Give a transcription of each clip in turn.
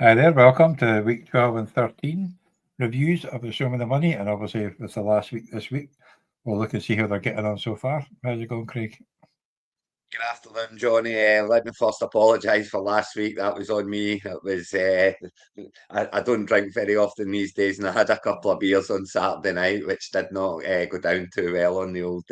Hi there, welcome to week 12 and 13 reviews of the Show Me the Money. And obviously, it's the last week this week. We'll look and see how they're getting on so far. How's it going, Craig? Good afternoon, Johnny. Let me first apologise for last week. That was on me. It was. I don't drink very often these days, and I had a couple of beers on Saturday night, which did not go down too well on the old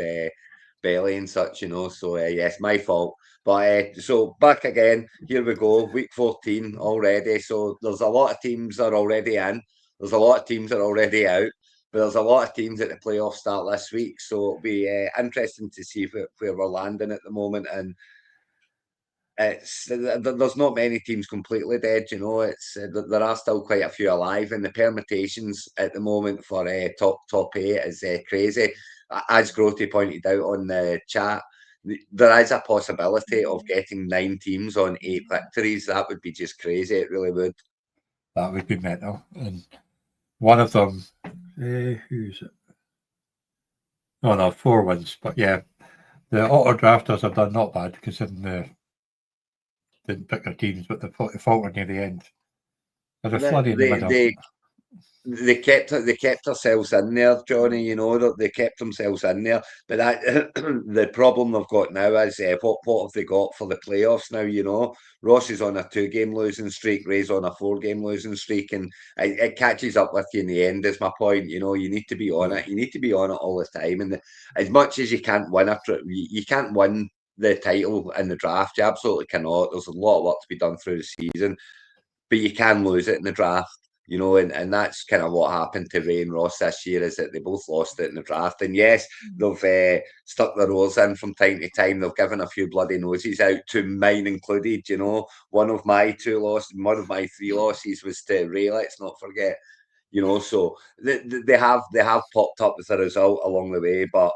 belly and such, So yes, my fault. But so back again. Here we go. Week 14 already. So there's a lot of teams that are already in. There's a lot of teams that are already out. But there's a lot of teams at the playoffs start this week, so it'll be interesting to see where we're landing at the moment. And there's not many teams completely dead, It's there are still quite a few alive, and the permutations at the moment for top eight is crazy. As Grotty pointed out on the chat, there is a possibility of getting 9 teams on 8 victories. That would be just crazy. It really would. That would be mental. And one of them, who's it? Oh, no, 4 wins. But yeah, the auto drafters have done not bad considering they didn't pick their teams, but they faltered near the end. There's a flurry in the middle. They kept themselves in there, Johnny. They kept themselves in there. But that the problem they've got now is what have they got for the playoffs now? Ross is on a 2-game losing streak, Ray's on a 4-game losing streak, and it catches up with you in the end. Is my point. You need to be on it. You need to be on it all the time. And as much as you can't win you can't win the title in the draft. You absolutely cannot. There's a lot of work to be done through the season, but you can lose it in the draft. And that's kind of what happened to Ray and Ross this year, is that they both lost it in the draft. And yes, they've stuck their oars in from time to time. They've given a few bloody noses out, to mine included. One of my 3 losses was to Ray. Let's not forget. So they have popped up as a result along the way, but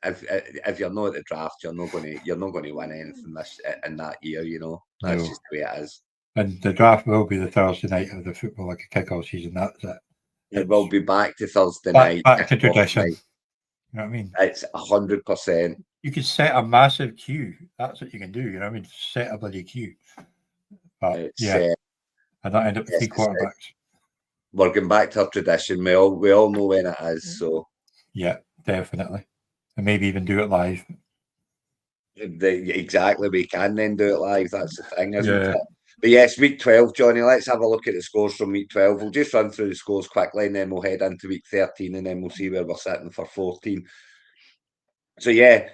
if you're not at the draft, you're not going to win anything in that year. That's No. just the way it is. And the draft will be the Thursday night of the football like a kickoff season. That's it. It will be back to Thursday night. Back to tradition. You know what I mean? It's 100%. You could set a massive queue. That's what you can do. You know what I mean? Set a bloody queue. But yeah, and that end up with 3 quarterbacks. We're going back to our tradition. We all know when it is. So yeah, definitely, and maybe even do it live. Exactly, we can then do it live. That's the thing, isn't it? But yes, week 12, Johnny, let's have a look at the scores from week 12. We'll just run through the scores quickly, and then we'll head into week 13, and then we'll see where we're sitting for 14. So yeah,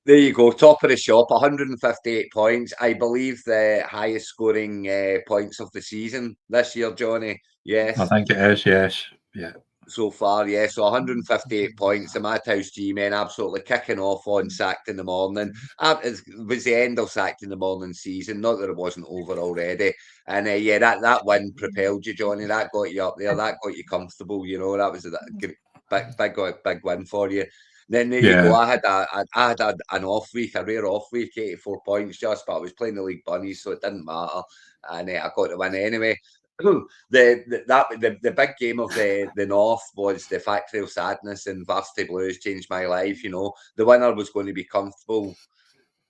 there you go. Top of the shop, 158 points. I believe the highest scoring points of the season this year, Johnny. Yes. I think it is, yes. Yeah. So far, yeah. So 158 points. The Madhouse G-Men absolutely kicking off on Sacked in the Morning. It was the end of Sacked in the Morning season. Not that it wasn't over already. And yeah, that win propelled you, Johnny. That got you up there. That got you comfortable. That was a big win for you. Then there you go. I had an off week, a rare off week, 84 points just, but I was playing the League Bunnies, so it didn't matter. And I got the win anyway. The big game of the North was the Factory of Sadness and Varsity Blues changed my life. The winner was going to be comfortable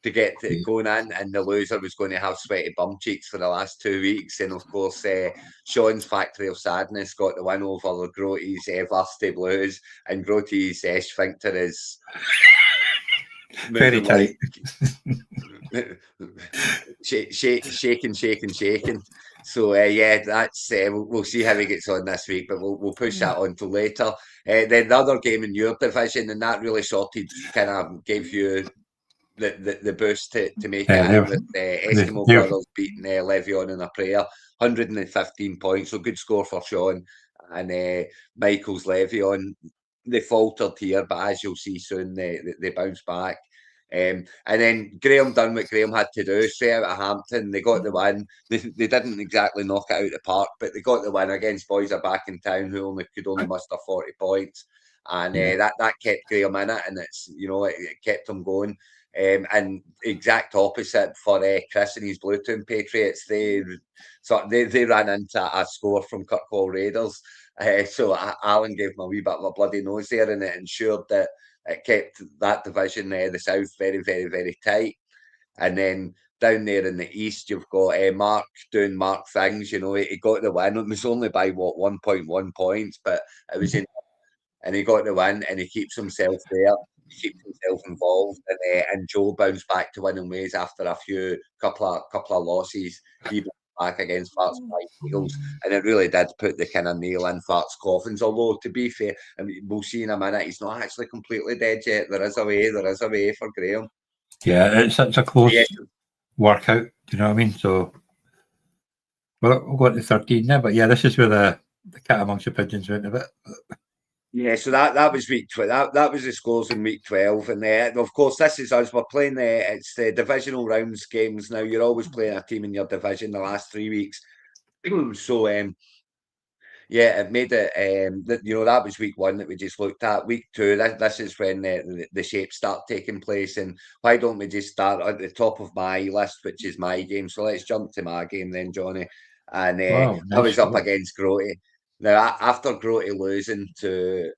to get going in, and the loser was going to have sweaty bum cheeks for the last 2 weeks. And of course, Sean's Factory of Sadness got the win over Groty's Varsity Blues, and Groty's sphincter is very tight. Shaking. So yeah, that's we'll see how he gets on this week, but we'll push that on to later. Then the other game in your division, and that really kind of gave you the boost to make it in with Eskimo Brothers beating Levion in a prayer, 115 points. So good score for Sean and Michael's Levion. They faltered here, but as you'll see soon, they bounce back. And then Graham done what Graham had to do, straight out of Hampton. They got the win. They didn't exactly knock it out of the park, but they got the win against Boys Are Back in Town, who could only muster 40 points. And that kept Graham in it, and it kept him going. And exact opposite for Chris and his Bluetoon Patriots. They ran into a score from Kirkwall Raiders. So Alan gave him a wee bit of a bloody nose there, and it ensured that it kept that division, the South, very, very, very tight. And then down there in the East, you've got Mark doing Mark things. You know, he got the win. It was only by 1.1 points, but it was in, and he got the win, and he keeps himself there. He keeps himself involved, and Joe bounced back to winning ways after a couple of losses. He bounced back against Farts Eagles, and it really did put the kind of nail in Farts' coffins. Although, to be fair, I mean, we'll see in a minute, he's not actually completely dead yet. There is a way for Graham. Yeah, it's such a close Yeah. workout. Do you know what I mean? So we'll go to 13 now, but yeah, this is where the cat amongst the pigeons went a bit. Yeah, so that was week 12. That was the scores in week 12, and of course this is us. We're playing it's the divisional rounds games now. You're always playing a team in your division the last 3 weeks. So yeah, it made it. That was week 1 that we just looked at. Week 2, this is when the shapes start taking place. And why don't we just start at the top of my list, which is my game? So let's jump to my game then, Johnny. And Wow, I was nice up score. against Grote. Now, after Grote losing to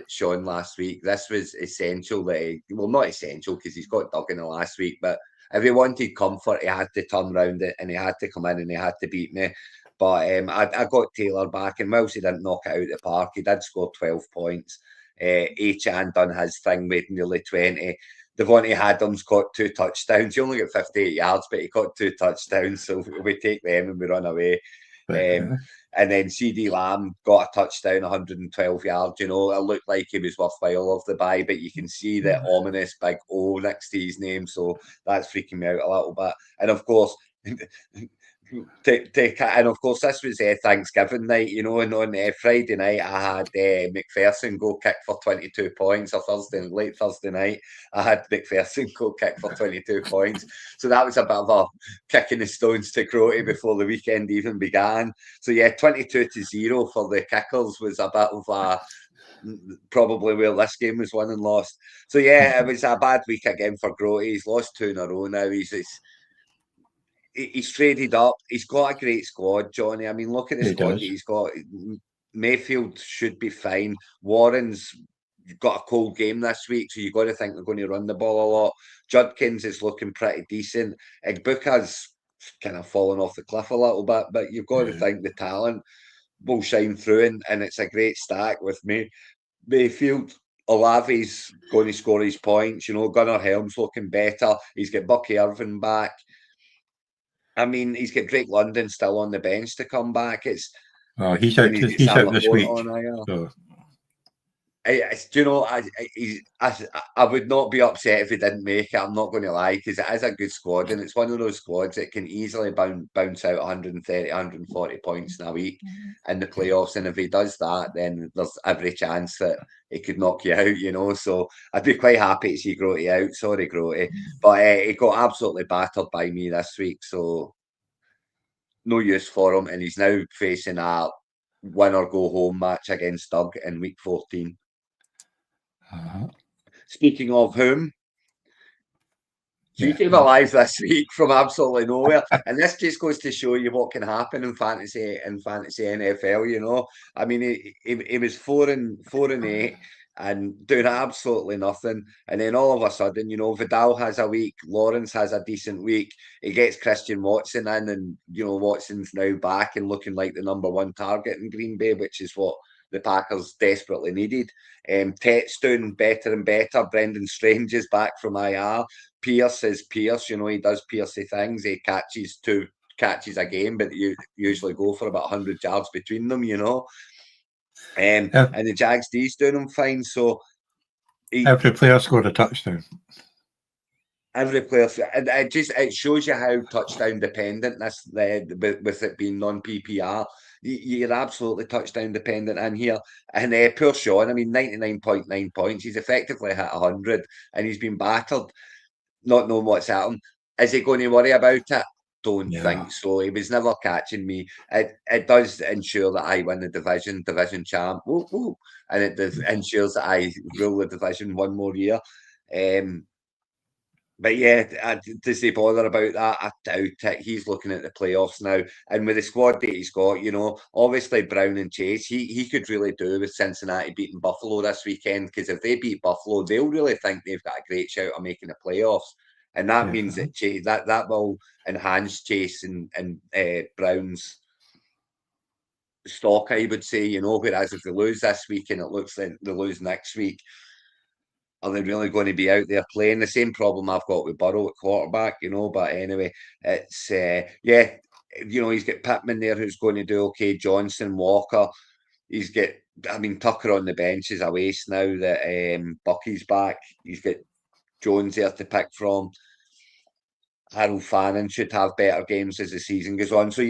Sean last week, this was essential. Not essential because he's got Duggan the last week, but if he wanted comfort, he had to turn around it and he had to come in and he had to beat me. But I got Taylor back, and whilst he didn't knock it out of the park, he did score 12 points. Achan done his thing, made nearly 20. Devontae Adams got 2 touchdowns. He only got 58 yards, but he got 2 touchdowns. So we take them and we run away. And then CD Lamb got a touchdown, 112 yards. You know, it looked like he was worthwhile off the bye, but you can see the ominous big O next to his name. So that's freaking me out a little bit. And of course, and of course, this was Thanksgiving night, you know, and on Friday night, I had McPherson go kick for 22 points, or late Thursday night, I had McPherson go kick for 22 points. So that was a bit of a kick in the stones to Crotty before the weekend even began. So yeah, 22-0 for the Kickers was a bit of a probably where this game was won and lost. So yeah, it was a bad week again for Crotty. He's lost 2 in a row now. He's traded up. He's got a great squad, Johnny. I mean, look at the squad that he's got. Mayfield should be fine. Warren's got a cold game this week, so you've got to think they're going to run the ball a lot. Judkins is looking pretty decent. Igbuka's kind of fallen off the cliff a little bit, but you've got to think the talent will shine through, and it's a great stack with me. Mayfield. Olave's going to score his points. You know, Gunnar Helm's looking better. He's got Bucky Irvin back. I mean, he's got Drake London still on the bench to come back. He's out. He's out this week. So. Do you know, I would not be upset if he didn't make it. I'm not going to lie, because it is a good squad, and it's one of those squads that can easily bounce out 130, 140 points in a week in the playoffs. And if he does that, then there's every chance that he could knock you out, you know. So I'd be quite happy to see Grote out. Sorry, Grote. But he got absolutely battered by me this week, so no use for him. And he's now facing a win or go home match against Doug in week 14. Speaking of whom, he came alive this week from absolutely nowhere, and this just goes to show you what can happen in fantasy NFL. You know, I mean, he was 4-8 and doing absolutely nothing, and then all of a sudden, you know, Vidal has a week, Lawrence has a decent week. He gets Christian Watson in, and you know, Watson's now back and looking like the #1 target in Green Bay, which is what the Packers desperately needed. Tet's doing better and better. Brendan Strange is back from IR. Pierce is Pierce, you know, he does Piercey things. He catches 2 catches a game, but you usually go for about 100 yards between them, you know. And the Jags D's doing him fine. So every player scored a touchdown. Every player, and it shows you how touchdown dependent this with it being non-PPR. You're absolutely touchdown dependent in here. And poor Sean, I mean, 99.9 points. He's effectively hit 100, and he's been battered, not knowing what's happened. Is he going to worry about it? Don't think so. He was never catching me. It does ensure that I win the division champ. Woo, woo. And it ensures that I rule the division one more year. But yeah, to say bother about that, I doubt it. He's looking at the playoffs now, and with the squad that he's got, you know, obviously Brown and Chase, he could really do with Cincinnati beating Buffalo this weekend, because if they beat Buffalo, they'll really think they've got a great shout of making the playoffs. and that means that that will enhance Chase and Brown's stock, I would say, whereas if they lose this week and it looks like they lose next week, are they really going to be out there playing? The same problem I've got with Burrow at quarterback, but anyway, it's he's got Pittman there who's going to do okay, Johnson, Walker, he's got, Tucker on the bench is a waste now that Bucky's back. He's got Jones there to pick from. Harold Fannin should have better games as the season goes on. So,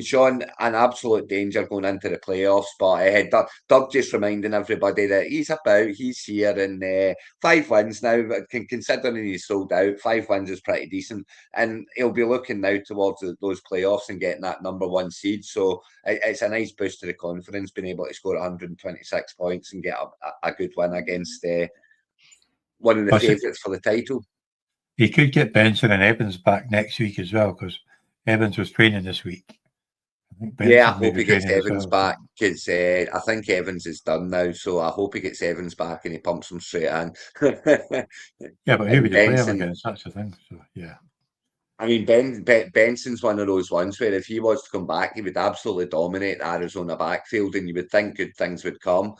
Sean, an absolute danger going into the playoffs. But Doug just reminding everybody that he's here, and 5 wins now. Considering he's sold out, 5 wins is pretty decent. And he'll be looking now towards those playoffs and getting that #1 seed. So, it's a nice boost to the confidence, being able to score 126 points and get a good win against one of the favourites for the title. He could get Benson and Evans back next week as well, because Evans was training this week. I hope he gets Evans back, because I think Evans is done now. So I hope he gets Evans back and he pumps him straight in. But who would you play him against? That's the thing. So Benson's one of those ones where if he was to come back, he would absolutely dominate the Arizona backfield, and you would think good things would come.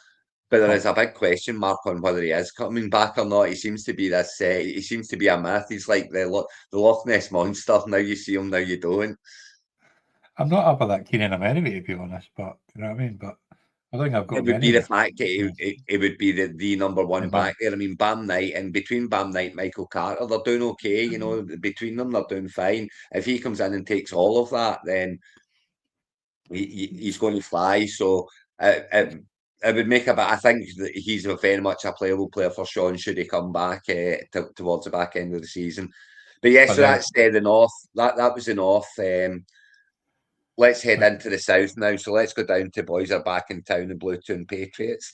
But there is a big question mark on whether he is coming back or not. He seems to be this. He seems to be a myth. He's like the Loch Ness monster. Now you see him, now you don't. I'm not up with that keen in him anyway, to be honest. But you know what I mean. But I think I've got. It would be the fact that it would be the #1 back there. Bam Knight, and between Bam Knight and Michael Carter, they're doing okay. Between them, they're doing fine. If he comes in and takes all of that, then he's going to fly. So. It would make I think that he's very much a playable player for Sean should he come back towards the back end of the season. But so that's the North. That was the North. Let's head into the South now. So let's go down to boys are back in town, the Bluetoon Patriots.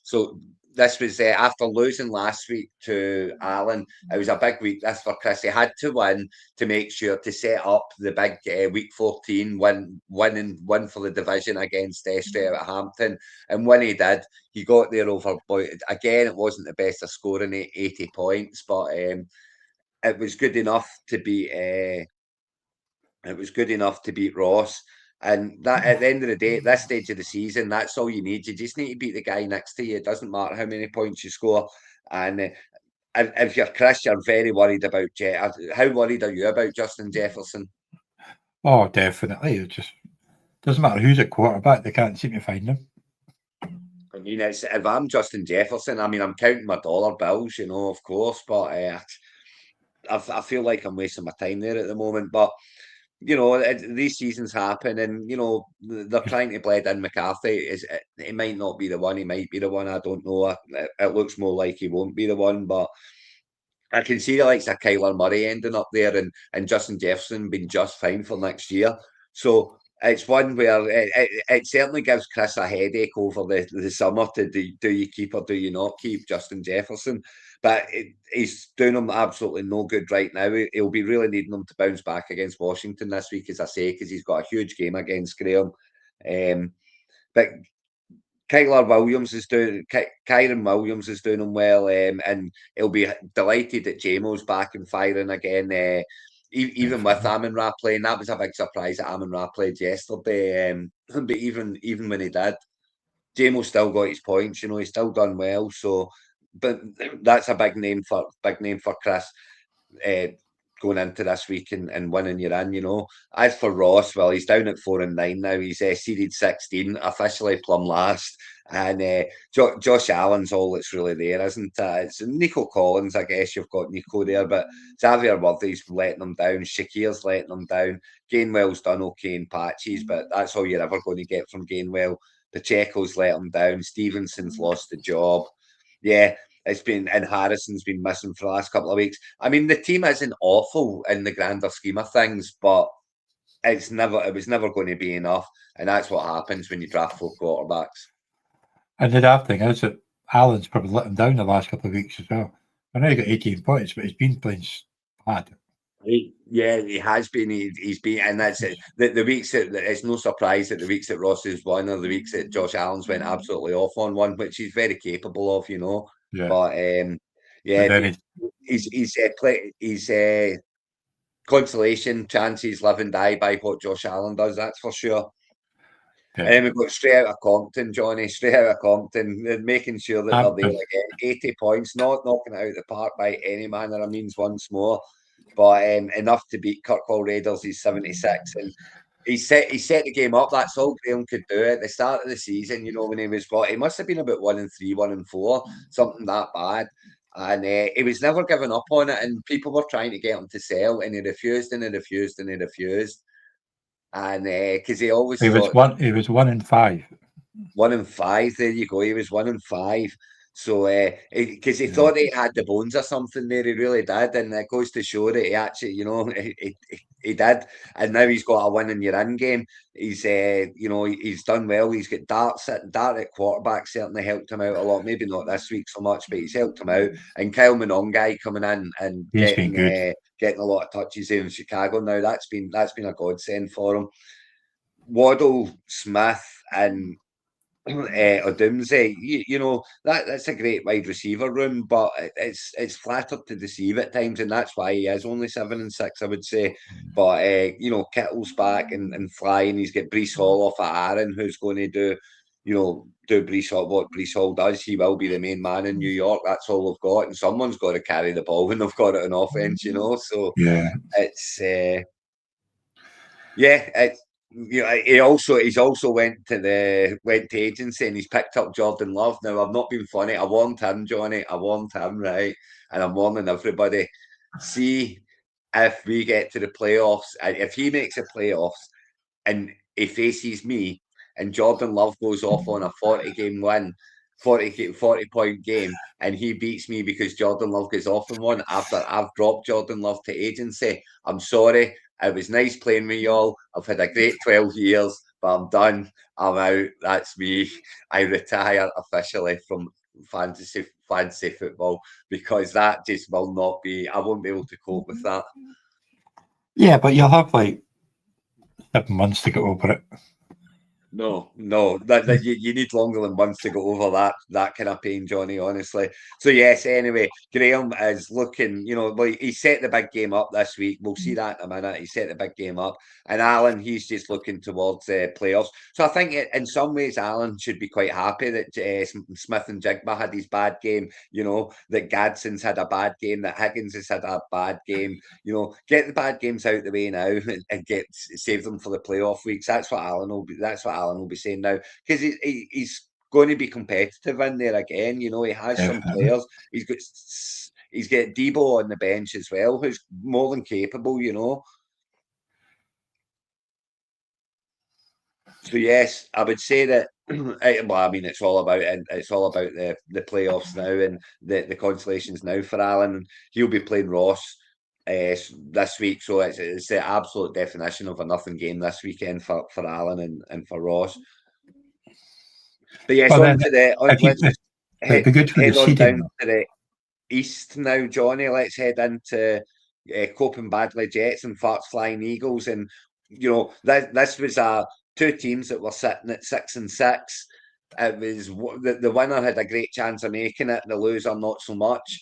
So this was after losing last week to Allen. It was a big week this for Chris. He had to win to make sure to set up the big week 14 win for the division against straight out of Hampton. And when he did, he got there over. Again, it wasn't the best of scoring 80 points, but it was good enough to beat. It was good enough to beat Ross. And that at the end of the day, at this stage of the season, that's all you need. You just need to beat the guy next to you. It doesn't matter how many points you score. And if you're Chris, you're very worried about Jet. How worried are you about Justin Jefferson? Oh, definitely. It just doesn't matter who's at quarterback. They can't seem to find him. If I'm Justin Jefferson, I'm counting my dollar bills, of course. But I feel like I'm wasting my time there at the moment. But these seasons happen, and they're trying to blend in McCarthy. He might not be the one. He might be the one. I don't know. It looks more like he won't be the one, but I can see the likes of Kyler Murray ending up there, and Justin Jefferson being just fine for next year. So it's one where it certainly gives Chris a headache over the summer to do you keep or do you not keep Justin Jefferson. But he's doing him absolutely no good right now. He'll be really needing him to bounce back against Washington this week, as I say, because he's got a huge game against Graham. But Kyron Williams is doing him well, and he'll be delighted that JMO's back and firing again. Even with Amon-Ra playing, that was a big surprise that Amon-Ra played yesterday. But even when he did, JMO still got his points. He's still done well. So, but that's a big name for Chris going into this week and winning your in. As for Ross, well, he's down at 4-9 now. He's seeded 16, officially plumb last. And Josh Allen's all that's really there, isn't it? It's Nico Collins, I guess you've got Nico there, but Xavier Worthy's letting them down. Shakir's letting them down. Gainwell's done okay in patches, but that's all you're ever going to get from Gainwell. Pacheco's let him down. Stevenson's lost the job. Yeah, it's been, and Harrison's been missing for the last couple of weeks. The team isn't awful in the grander scheme of things, but it was never going to be enough. And that's what happens when you draft 4 quarterbacks. And the daft thing is that Allen's probably let him down the last couple of weeks as well. I know he got 18 points, but he's been playing bad. Yeah, he has been. He's been, and that's it. The weeks that it's no surprise that the weeks that Ross has won are the weeks that Josh Allen's went absolutely off on one, which he's very capable of, Yeah. But his consolation chances live and die by what Josh Allen does. That's for sure. Yeah. And then we've got straight out of Compton, Johnny, straight out of Compton, making sure that they're there again. 80 points, not knocking it out of the park by any manner of means once more, but enough to beat Kirkwall Raiders. He's 76, and he set the game up. That's all Graham could do at the start of the season. You know, when he must have been about 1-3, 1-4, something that bad. And he was never giving up on it, and people were trying to get him to sell, and he refused, and he refused, and he refused. And because he always thought he was 1-5. 1-5. There you go. He was 1-5. So because he thought he had the bones or something there, he really did, and it goes to show that he actually, you know, he did. And now he's got a win in your in game. He's you know, he's done well. He's got Dart at quarterback certainly helped him out a lot. Maybe not this week so much, but he's helped him out. And Kyle Monongai coming in and He's been good. Getting a lot of touches in Chicago now. That's been a godsend for him. Waddle, Smith, and Odumze, you know, that's a great wide receiver room, but it's flattered to deceive at times, and that's why he is only 7-6, I would say. But you know, Kittle's back and flying. He's got Breece Hall off at Aaron, who's going to do Breece Hall what Breece Hall does. He will be the main man in New York. That's all they've got, and someone's got to carry the ball when they've got it on offense, you know. So yeah, it's it's. You know, he's also went to agency, and he's picked up Jordan Love. Now, I've not been funny. I warned him, Johnny. I warned him, right? And I'm warning everybody. See if we get to the playoffs, and if he makes the playoffs and he faces me, and Jordan Love goes off on a 40-game win, 40-point game, and he beats me because Jordan Love goes off in one after I've dropped Jordan Love to agency. I'm sorry. It was nice playing with y'all. I've had a great 12 years, but I'm done. I'm out. That's me. I retire officially from fantasy football because that just will not be. I won't be able to cope with that. Yeah, but you'll have like 7 months to get over it. No, that you need longer than months to go over that kind of pain, Johnny, honestly. So yes, anyway, Graham is looking, you know, like he set the big game up this week. We'll see that in a minute. He set the big game up. And Alan, he's just looking towards playoffs. So I think in some ways, Alan should be quite happy that Smith and Jigba had his bad game, you know, that Gadsden's had a bad game, that Higgins has had a bad game. You know, get the bad games out the way now and save them for the playoff weeks. That's what Alan will be saying now, because he's going to be competitive in there again. You know, he has some players. He's got Debo on the bench as well, who's more than capable. You know. So yes, I would say that. Well, I mean, it's all about the playoffs now and the consolations now for Alan. He'll be playing Ross this week, so it's the absolute definition of a nothing game this weekend for Alan and for Ross. But yes, let's just head on down to the east now, Johnny. Let's head into Coping Badley Jets and Farts Flying Eagles, and you know this was two teams that were sitting at 6-6. It was the winner had a great chance of making it, the loser not so much.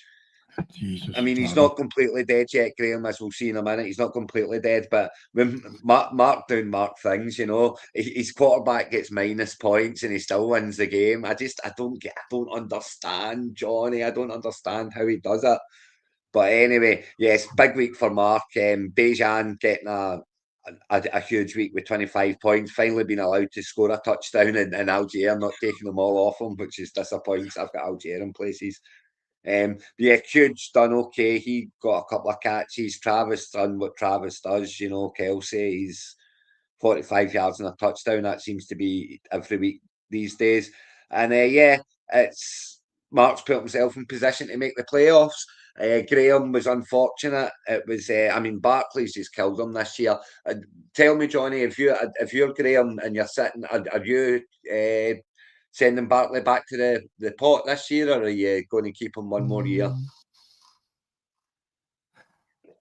Jesus, I mean, he's not completely dead yet, Graham, as we'll see in a minute. He's not completely dead, but when Mark doing Mark things, you know, his quarterback gets minus points and he still wins the game. I don't understand, Johnny. I don't understand how he does it. But anyway, yes, big week for Mark. Bejan getting a huge week with 25 points, finally being allowed to score a touchdown in Algier, not taking them all off him, which is disappointing. I've got Algier in places. Yeah, Huge done okay. He got a couple of catches. Travis done what Travis does, you know, Kelsey. He's 45 yards and a touchdown. That seems to be every week these days. And yeah, it's Mark's put himself in position to make the playoffs. Graham was unfortunate. It was, I mean, Barkley's just killed him this year. Tell me, Johnny, if you're Graham and you're sitting, are you sending Barkley back to the pot this year, or are you going to keep him one more year?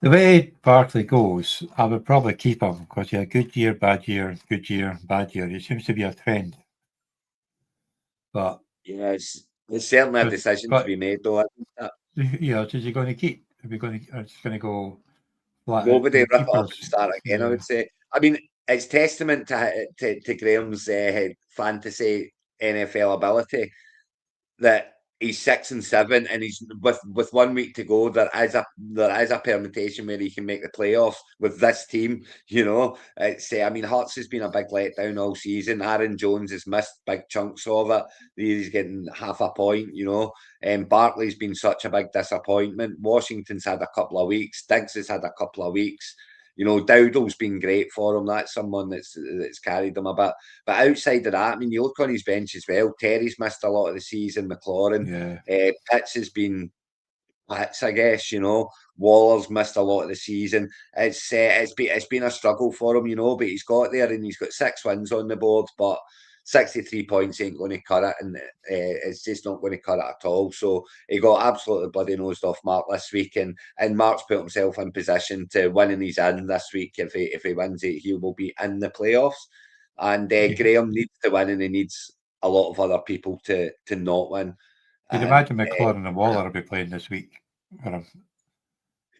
The way Barkley goes, I would probably keep him because he had a good year, bad year, good year, bad year. It seems to be a trend. But yeah, it's certainly a decision to be made, though. Yeah, is he going to keep? Are we going to? It's going to go flat out Nobody to rip the it up and keepers. start again, I Yeah. would say. I mean, it's testament to Graham's fantasy NFL ability that he's 6-7, and he's with 1 week to go. There is a permutation where he can make the playoffs with this team. You know, it's I mean, Hurts has been a big letdown all season. Aaron Jones has missed big chunks of it. He's getting half a point. You know, and Barkley's been such a big disappointment. Washington's had a couple of weeks. Diggs has had a couple of weeks. You know, Dowdle's been great for him. That's someone that's carried him a bit. But outside of that, I mean, you look on his bench as well. Terry's missed a lot of the season. McLaurin, Yeah. Pitts has been Pitts, I guess. You know, Waller's missed a lot of the season. It's been a struggle for him, you know. But he's got there, and he's got 6 wins on the board. But 63 points ain't going to cut it, and it's just not going to cut it at all. So he got absolutely bloody nosed off Mark this week, and Mark's put himself in position to win, and he's in this week. If he wins it, he will be in the playoffs. And Yeah. Graham needs to win, and he needs a lot of other people to not win. You'd And imagine McLaurin and Waller will be playing this week for him.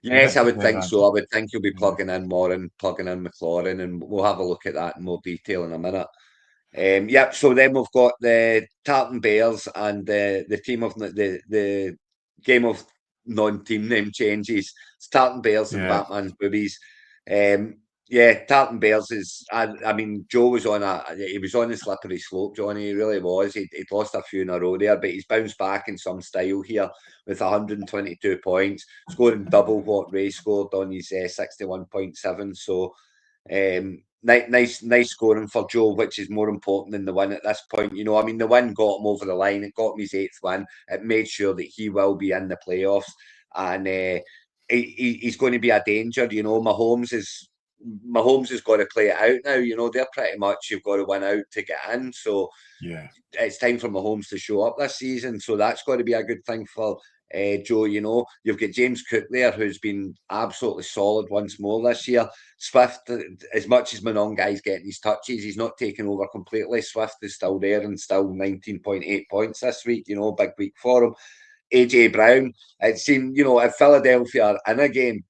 yes, I would think Around. so. I would think you'll be Yeah. plugging in Moran, plugging in McLaurin, and we'll have a look at that in more detail in a minute. Yep. So then we've got the Tartan Bears and the team of the game of non-team name changes. It's Tartan Bears and Yeah. Batman's Boobies. Yeah, Tartan Bears is. I mean, Joe was on he was on the slippery slope. Johnny, he really was. He'd lost a few in a row there, but he's bounced back in some style here with 122 points, scoring double what Ray scored on his 61.7. So. Nice scoring for Joe, which is more important than the win at this point. You know, I mean, the win got him over the line. It got him his 8th win. It made sure that he will be in the playoffs, and he's going to be a danger. You know, Mahomes has got to play it out now. You know, they're pretty much you've got to win out to get in. So Yeah. it's time for Mahomes to show up this season. So that's got to be a good thing for Joe. You know, you've got James Cook there, who's been absolutely solid once more this year. Swift, as much as Monongai's getting his touches, he's not taking over completely. Swift is still there and still 19.8 points this week. You know, big week for him. AJ Brown, it seemed, you know, if Philadelphia are in a game,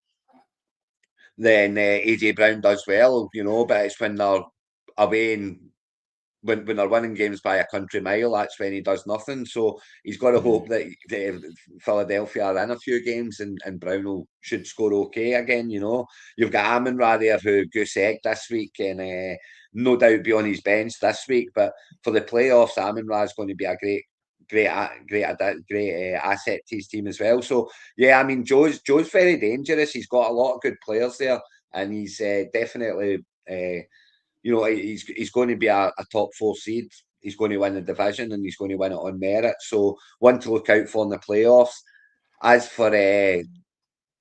then AJ Brown does well, you know, but it's when they're away and when they're winning games by a country mile, that's when he does nothing. So he's got to hope that Philadelphia are in a few games and Brown should score okay again. You know, you've got Amon-Ra there who goose egged this week and no doubt be on his bench this week. But for the playoffs, Amon-Ra is going to be a great asset to his team as well. So yeah, I mean Joe's very dangerous. He's got a lot of good players there, and he's definitely. You know, he's going to be a top 4 seed. He's going to win the division and he's going to win it on merit. So one to look out for in the playoffs. As for the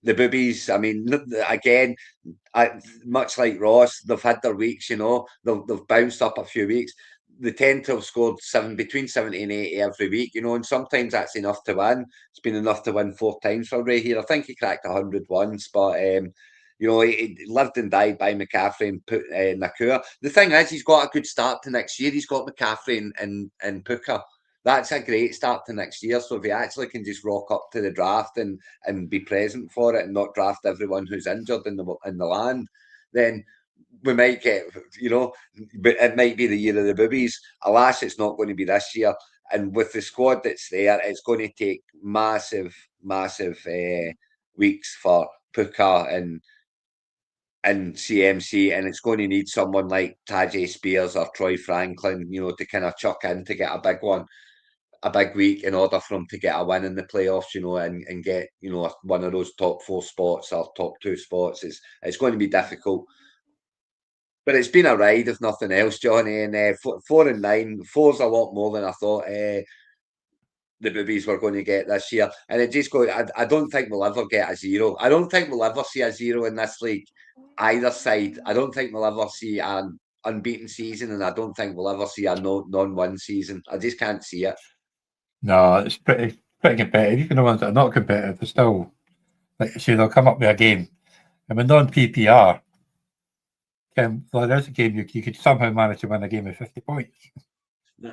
Boobies, I mean, again, much like Ross, they've had their weeks. You know, they've bounced up a few weeks. They tend to have scored between 70 and 80 every week. You know, and sometimes that's enough to win. It's been enough to win 4 times for Ray here. I think he cracked 100 once, but. You know, he lived and died by McCaffrey and Nakua. The thing is, he's got a good start to next year. He's got McCaffrey and Puka. That's a great start to next year. So if he actually can just rock up to the draft and be present for it and not draft everyone who's injured in the land, then we might get, you know, but it might be the year of the boobies. Alas, it's not going to be this year. And with the squad that's there, it's going to take massive weeks for Puka and CMC, and it's going to need someone like Tajay Spears or Troy Franklin, you know, to kind of chuck in to get a big one, a big week in order for them to get a win in the playoffs, you know, and get, you know, one of those top 4 spots or top 2 spots. It's going to be difficult. But it's been a ride, if nothing else, Johnny. And 4-9, 4's a lot more than I thought the boobies were going to get this year. And it just goes, I don't think we'll ever get a 0. I don't think we'll ever see a 0 in this league, either side. I don't think we'll ever see an unbeaten season, and I don't think we'll ever see a non-win season. I just can't see it. No, it's pretty competitive. Even the ones that are not competitive, they're still, like you say, they'll come up with a game. And with non-PPR, well, there's a game you could somehow manage to win a game of 50 points.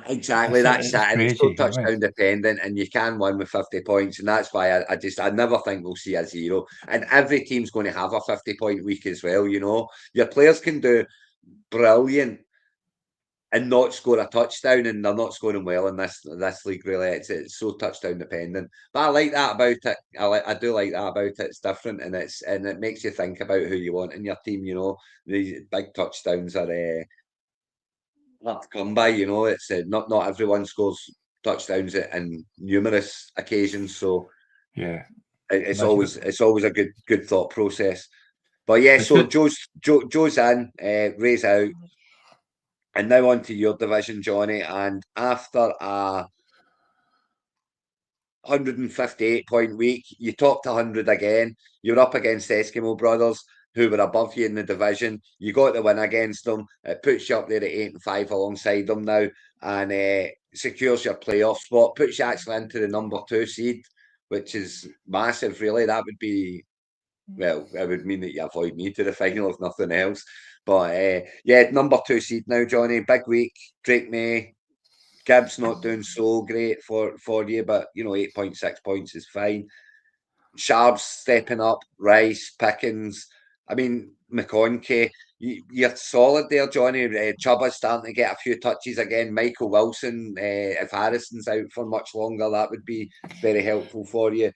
Exactly, that's It's it. And it's crazy. so You know what I mean? touchdown dependent, and you can win with 50 points. And that's why I never think we'll see a zero. And every team's going to have a 50-point week as well, you know. Your players can do brilliant and not score a touchdown, and they're not scoring well in this league. Really, it's so touchdown dependent. But I like that about it. I do like that about it. It's different, and it makes you think about who you want in your team. You know, these big touchdowns are hard to come by. You know, it's not everyone scores touchdowns in numerous occasions, so Yeah. it's always a good thought process. But yeah, It's so good. Joe's in, Ray's out. And now on to your division, Johnny. And after a 158-point week, you topped 100 again. You're up against Eskimo Brothers, who were above you in the division. You got the win against them. It puts you up there at 8-5 alongside them now, and secures your playoff spot. Puts you actually into the number 2 seed, which is massive, really. That would be, well, it would mean that you avoid me to the final if nothing else. But yeah, number 2 seed now, Johnny. Big week. Drake May, Gibbs not doing so great for you, but you know, 8.6 points is fine. Sharps stepping up, Rice, Pickens. I mean, McConkey, you're solid there, Johnny. Chubba's starting to get a few touches again. Michael Wilson, if Harrison's out for much longer, that would be very helpful for you.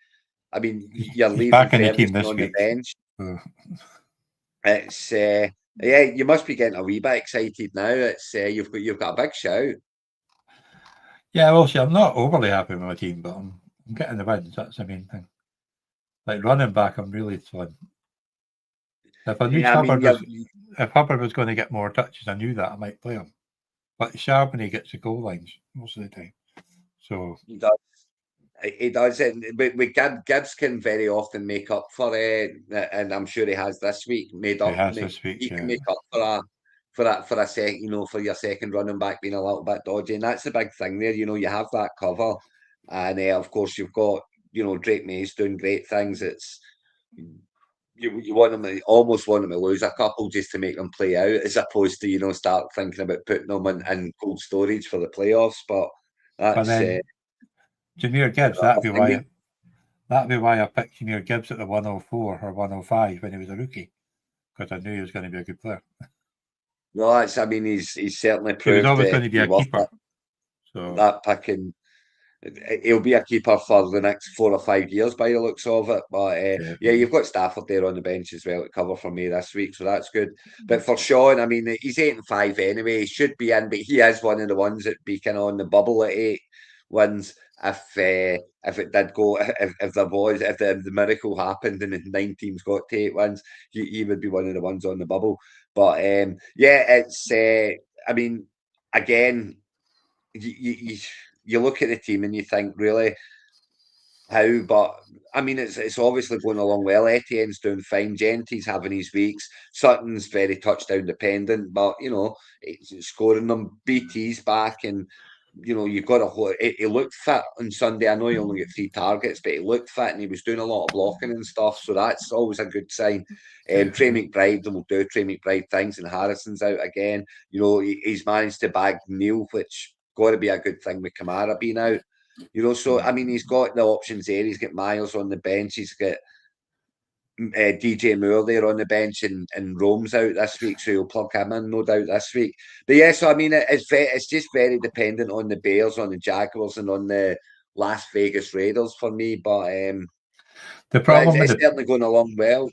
I mean, you're He's leaving back in the team Ferguson this on the week. bench. So. It's yeah, you must be getting a wee bit excited now. It's you've got a big shout. Yeah, well, see, I'm not overly happy with my team, but I'm getting the wins. That's the main thing. Like running back, I'm really fun. If I knew Yeah, I mean, if Hubbard was going to get more touches, I knew that I might play him. But Charbonnet gets the goal lines most of the time. So he does. He does it, but Gibbs can very often make up for it, and I'm sure he has this week made he up. has this week. He can Yeah. make up for a second, you know, for your second running back being a little bit dodgy, and that's the big thing there. You know, you have that cover, and of course you've got, you know, Drake May's doing great things. It's you want them almost want them to lose a couple just to make them play out, as opposed to, you know, start thinking about putting them in cold storage for the playoffs. But But that's then Jameer Gibbs, another thing. that'd be why I picked Jameer Gibbs at the 104 or 105 when he was a rookie, because I knew he was going to be a good player. No, that's. I mean, he's certainly He was proved always to going to be be a worth keeper. So that picking. He'll be a keeper for the next 4 or 5 years by the looks of it. But yeah, you've got Stafford there on the bench as well to cover for me this week, so that's good. But for Sean, I mean, he's 8-5 anyway. He should be in, but he is one of the ones that be kind of on the bubble at 8 wins. If it did go, if the miracle happened and the 9 teams got to 8 wins, he would be one of the ones on the bubble. But yeah, it's. I mean, again, you look at the team and you think, really, how? But I mean, it's obviously going along well. Etienne's doing fine. Genty's having his weeks. Sutton's very touchdown dependent, but you know, it's scoring them. BT's back, and you know, you've got a whole. He looked fit on Sunday. I know he only got 3 targets, but he looked fit and he was doing a lot of blocking and stuff. So that's always a good sign. Trey McBride will do Trey McBride things, and Harrison's out again. You know, he's managed to bag Neil, which got to be a good thing with Kamara being out. You know, so I mean, he's got the options there. He's got Miles on the bench. He's got DJ Moore there on the bench, and Rome's out this week, so he'll plug him in, no doubt, this week. But yeah, so I mean, it's just very dependent on the Bears, on the Jaguars, and on the Las Vegas Raiders for me. But the problem with it's certainly going along well.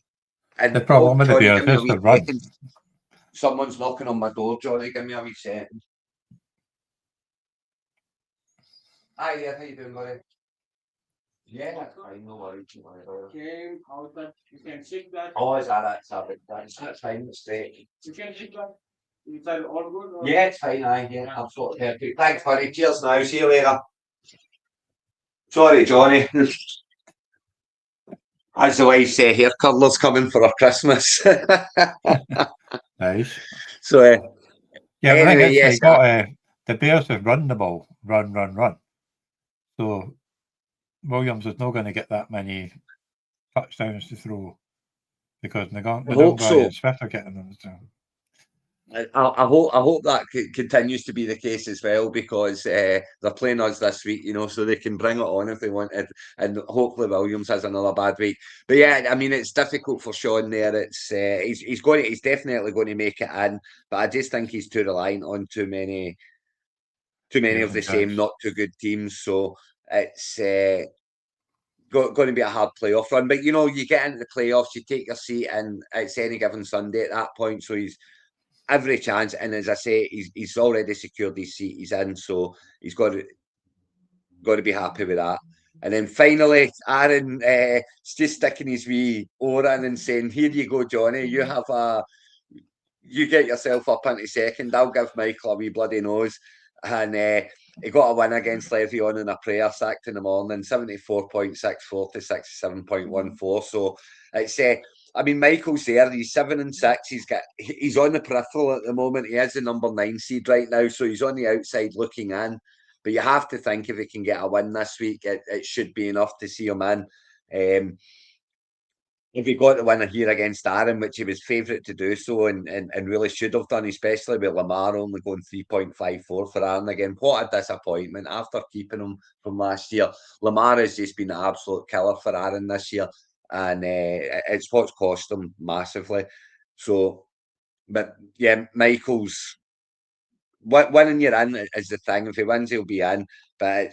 And the Johnny, Bears give me a is wee the run. second. Someone's knocking on my door, Johnny. Give me a wee second. Hi, yeah, how you doing, buddy? Yeah, that's fine. No worries. Okay, how's that? You can check that. Oh, is that's fine. It's great. You can check that. Is that all good? Or? Yeah, it's fine. Yeah, absolutely perfect. Thanks, buddy. Cheers now. See you later. Sorry, Johnny. As the wife say, hair curlers coming for our Christmas. Nice. So, Yeah, the thing anyway, is, yes. the Bears have run the ball, run. So Williams is not going to get that many touchdowns to throw because Nagonga hope so. and Smith are getting them. So. I hope that continues to be the case as well, because they're playing us this week, so they can bring it on if they wanted, and hopefully Williams has another bad week. But yeah, I mean, it's difficult for Sean there. It's he's definitely going to make it in, but I just think he's too reliant on too many of the same not too good teams. So it's going to be a hard playoff run. But you get into the playoffs, you take your seat, and it's any given Sunday at that point. So he's every chance, and as I say, he's already secured his seat. He's in, so he's got to be happy with that. And then finally, Aaron just sticking his wee oar in and saying, "Here you go, Johnny. You get yourself up into second. I'll give Michael a wee bloody nose." And he got a win against Levion in a prayer sacked in the morning, 74.64 to 67.14. So it's I mean, Michael's there. He's 7-6. He's on the peripheral at the moment. He is the number 9 seed right now, so he's on the outside looking in. But you have to think if he can get a win this week, it should be enough to see him in. If he got the winner here against Aaron, which he was favourite to do so, and really should have done, especially with Lamar only going 3.54 for Aaron again. What a disappointment after keeping him from last year. Lamar has just been an absolute killer for Aaron this year, and it's what's cost him massively. So, but yeah, Michael's winning you're in is the thing. If he wins, he'll be in, but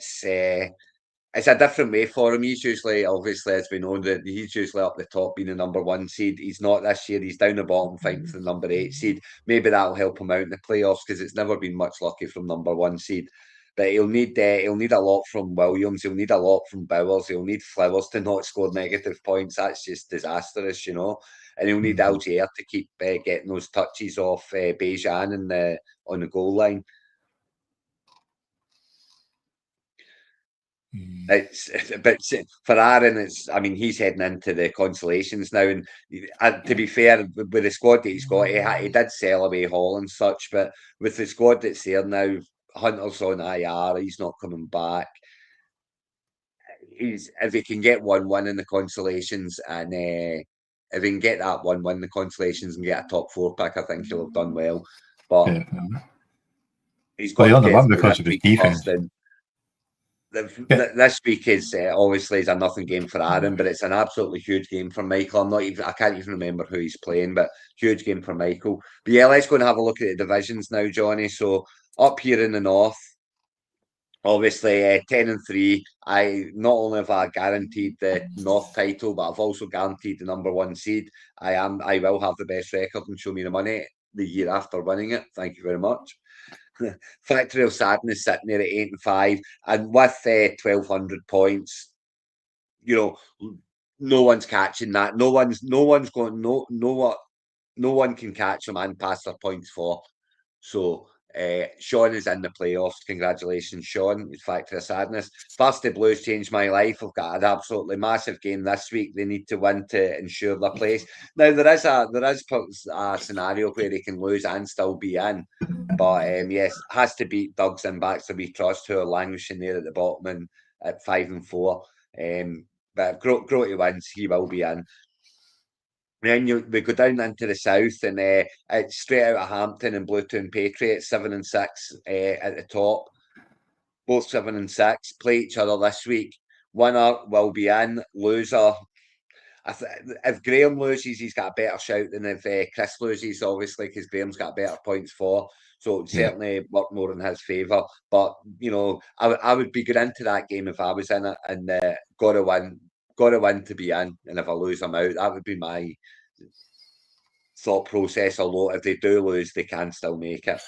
it's a different way for him. He's usually, obviously, as we know, that he's usually up the top being the number 1 seed. He's not this year. He's down the bottom fighting for the number 8 seed. Maybe that'll help him out in the playoffs, because it's never been much lucky from number 1 seed. But he'll need a lot from Williams. He'll need a lot from Bowers. He'll need Flowers to not score negative points. That's just disastrous, And he'll need Algier to keep getting those touches off Bejan on the goal line. But for Aaron, he's heading into the consolations now, and to be fair, with the squad that he's got, he did sell away Hall and such, but with the squad that's there now, Hunter's on IR, he's not coming back. If he can get 1-1 in the consolations, and if he can get that 1-1 in the consolations and get a top 4 pick, I think he'll have done well. But he's got to get because of his defense. This week is obviously is a nothing game for Aaron, but it's an absolutely huge game for Michael. I can't even remember who he's playing, but huge game for Michael. But yeah, let's go and have a look at the divisions now, Johnny. So up here in the north, obviously 10-3. I not only have I guaranteed the north title, but I've also guaranteed the number 1 seed. I will have the best record and show me the money the year after winning it. Thank you very much. Factory of Sadness sitting there at 8-5, and with 1,200 points, no one's catching that. No one can catch them and pass their points for. So Sean is in the playoffs. Congratulations, Sean. It's Factory of Sadness. Varsity Blues changed my life. I've got an absolutely massive game this week. They need to win to ensure their place. Now there is a scenario where they can lose and still be in. But yes, has to beat Dugs and Backs to be Trust, who are languishing there at the bottom and at 5-4. But if Grote wins, he will be in. Then we go down into the south, and it's straight out of Hampton and Bluetown Patriots, 7-6 at the top. Both 7-6 play each other this week. Winner will be in. Loser, if Graham loses, he's got a better shout than if Chris loses, obviously, because Graham's got better points for. So it would certainly work more in his favour. But I would be good into that game if I was in it, and got to win to be in. And if I lose, I'm out. That would be my thought process. Although if they do lose, they can still make it.